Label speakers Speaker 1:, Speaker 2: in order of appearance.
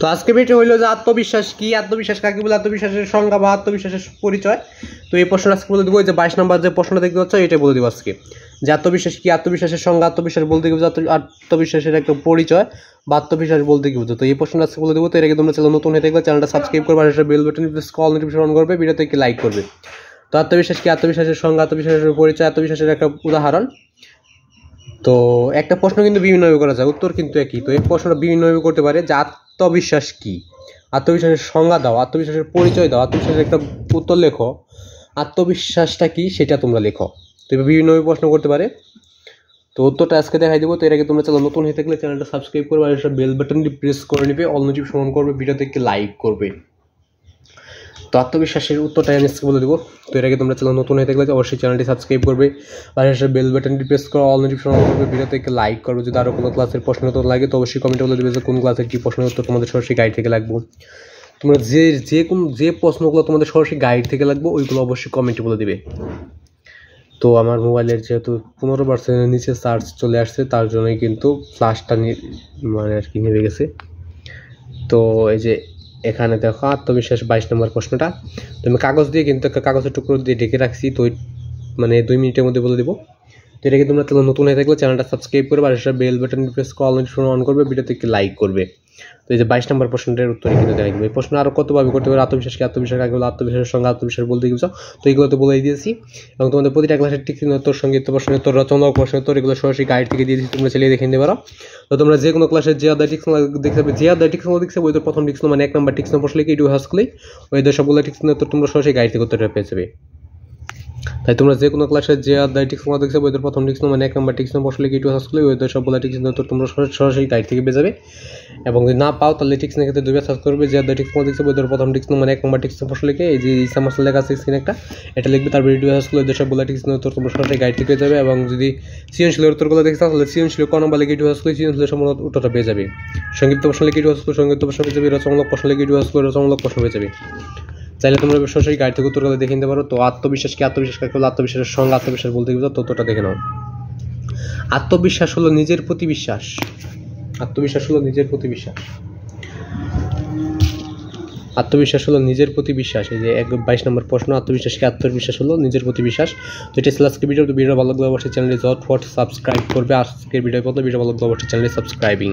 Speaker 1: তো আজকে ভিডিও হইলো যে আত্মবিশ্বাস কি, আত্মবিশ্বাস কাকে বলে, আত্মবিশ্বাসের সংজ্ঞা বা আত্মবিশ্বাসের পরিচয়। তো এই প্রশ্ন আজকে বলে দেবো, যে 22 নম্বর যে প্রশ্নটা দেখতে পাচ্ছ এটাই বলে দেবো আজকে, যে আত্মবিশ্বাস কি, আত্মবিশ্বাসের সংজ্ঞা, আত্মবিশ্বাস বলতে কি বোঝো, আত্মবিশ্বাসের একটা পরিচয় বা আত্মবিশ্বাস বলতে কি বোঝো। তো এই প্রশ্নটা আজকে বলে দেবো। তো এর আগে তোমরা চ্যানেল নতুন হয়ে থাকলে চ্যানেলটা সাবস্ক্রাইব করবে, আর বেল বাটন প্রেস কল নোটিফিকেশন অন করবে, ভিডিওতে একটি লাইক করবে। তো আত্মবিশ্বাস কি, আত্মবিশ্বাসের সংজ্ঞা, আত্মবিশ্বাসের পরিচয়, আত্মবিশ্বাসের একটা উদাহরণ। তো একটা প্রশ্ন কিন্তু বিভিন্নভাবে করা যায়, উত্তর কিন্তু একই। তো এই প্রশ্নটা বিভিন্নভাবে করতে পারে, যে আত্মবিশ্বাস কি, আত্মবিশ্বাসের সংজ্ঞা দাও, আত্মবিশ্বাসের পরিচয় দাও, আত্মবিশ্বাসের একটা উত্তর লেখো, আত্মবিশ্বাসটা কি সেটা তোমরা লেখো। তো বিভিন্নভাবে প্রশ্ন করতে পারে। তো উত্তরটা আজকে দেখাই দেবো। তো এর আগে তোমরা চ্যানেল নতুন হয়ে থাকলে চ্যানেলটা সাবস্ক্রাইব করবে, আর বেল বাটনটি প্রেস করে নেবে, অল নোটিফিকেশন অন করবে, ভিডিওতে একটি লাইক করবে। তো আত্মবিশ্বাসের উত্তরটা আমি আজকে বলে দেবো। তো এর আগে তোমরা চ্যানেল নতুন হয়ে থাকলে অবশ্যই চ্যানেলটি সাবস্ক্রাইব করবে, আর বেল বাটনটি প্রেস করে অল নোটিফিকেশন অন করবে, ভিডিওতে একটি লাইক করবে। যদি আরও কোনো ক্লাসের প্রশ্ন উত্তর লাগে তো অবশ্যই কমেন্টে বলে দেবে যে কোন ক্লাসের কী প্রশ্ন উত্তর তোমাদের সরাসরি গাইড থেকে লাগবে। তোমরা যে প্রশ্নগুলো তোমাদের সরাসরি গাইড থেকে লাগবে ওইগুলো অবশ্যই কমেন্টে বলে দেবে। তো আমার মোবাইলের যেহেতু 15% নিচে চার্জ চলে আসছে, তার জন্যই কিন্তু ফ্ল্যাশটা মানে আর কি নেমে গেছে। তো এই যে এখানে দেখো আত্মবিশ্বাস 22 নম্বর প্রশ্নটা। তো আমি কাগজ দিয়ে কিন্তু একটা কাগজের টুকরো দিয়ে ঢেকে রাখছি, তো মানে 2 মিনিটের মধ্যে বলে দেবো। তো এটাকে তোমরা নতুন হয়ে থাকলে চ্যানেলটা সাবস্ক্রাইব করবে, আর বেল বাটন প্রেস করে অল নোটিফিকেশন অন করবে, ভিডিওতে একটি লাইক করবে। তো এই যে 22 নম্বর প্রশ্নটার উত্তরে কিন্তু দেখাই দেবে। এই প্রশ্ন আরও কতভাবে করতে পারে, আত্মবিশ্বাসকে, আত্মবিশ্বাস কাকে বলে, আত্মবিশ্বাসের সঙ্গে আত্মবিশ্বাস বলতে কি বুঝো। তো এইগুলো তো বলেই দিয়েছি, এবং তোমাদের প্রতিটা ক্লাসের টিক উত্তর, সঙ্গীত প্রশ্ন উত্তর, রচনা প্রশ্ন উত্তর, এগুলো সরাসরি গাইড থেকে দিয়েছি, তোমরা চালিয়ে দেখে নিতে পারো। তো তোমরা যে কোনো ক্লাসের যে আদায় টিক্স দেখতে পাবে, যে আদায় টিক্স দেখছে ওই তো প্রথম টিক্স মানে 1 নম্বর টিক্স প্রশ্ন লিখে ইউটিউব হাস করলেই ওই সবগুলো টিক্স উত্তর তোমরা সরাসরি গাইড থেকে উত্তরটা পেয়ে যাবে। তাই তোমরা যে কোনো ক্লাসের যে আদায় টিক্স দেখছে ওই প্রথম টিক্স মানে 1 নম্বর টিক্স প্রশ্ন লিখে ইউটিউব হাস করলেই ওই সবগুলো টিক্স উত্তর তোমরা সরাসরি গাইড থেকে পেয়ে যাবে। এবং যদি না পাও তাহলে টিক্স ক্ষেত্রে 2বার সার্চ করবে, যে আদায় টিক্স দেখছে ওই প্রথম টিক্স মানে 1 নম্বর টিক্স প্রশ্ন লিখে এই যে ইসা মাসুল লেখা আছে স্ক্রিনে একটা, এটা লিখবে, তারপর ইউটিউব হাস করলে ওই সবগুলো টিক্স উত্তর তোমরা সরাসরি গাইড থেকে পেয়ে যাবে। এবং যদি সৃজনশীলের উত্তরগুলো দেখতে তাহলে সৃজনশীল ক নম্বর লিখে ইউটিউব হাস করলে সৃজনশীলের সম্পূর্ণ উত্তরটা পেয়ে যাবে। সংক্ষিপ্ত প্রশ্ন লিখে ইউটিউব হাস করলে সংক্ষিপ্ত প্রশ্ন পেয়ে যাবে, রচনামূলক প্রশ্ন লিখে ইউটিউব হাস করলে রচনামূলক প্রশ্ন পেয়ে যাবে। চাইলে তোমরা সরাসরি গাইড থেকে উত্তরগুলো দেখে নিতে পারো। তো আত্মবিশ্বাস কি, আত্মবিশ্বাস কাকে বলে, আত্মবিশ্বাসের সঙ্গে আত্মবিশ্বাস বলতে গেলে তথ্যটা দেখে নাও। আত্মবিশ্বাস হলো নিজের প্রতি বিশ্বাস, আত্মবিশ্বাস হলো নিজের প্রতি বিশ্বাস, আত্মবিশ্বাস হলো নিজের প্রতি বিশ্বাস। এই যে 22 নম্বর প্রশ্ন, আত্মবিশ্বাস কি, আত্মবিশ্বাস হলো নিজের প্রতি বিশ্বাস। তো এটা ছিল আজকের ভিডিও। তো ভিডিও ভালো লাগলে অবশ্যই চ্যানেলটি সাবস্ক্রাইব করবে। আজকের ভিডিও ভালো লাগলে অবশ্যই চ্যানেলটি সাবস্ক্রাইবিং।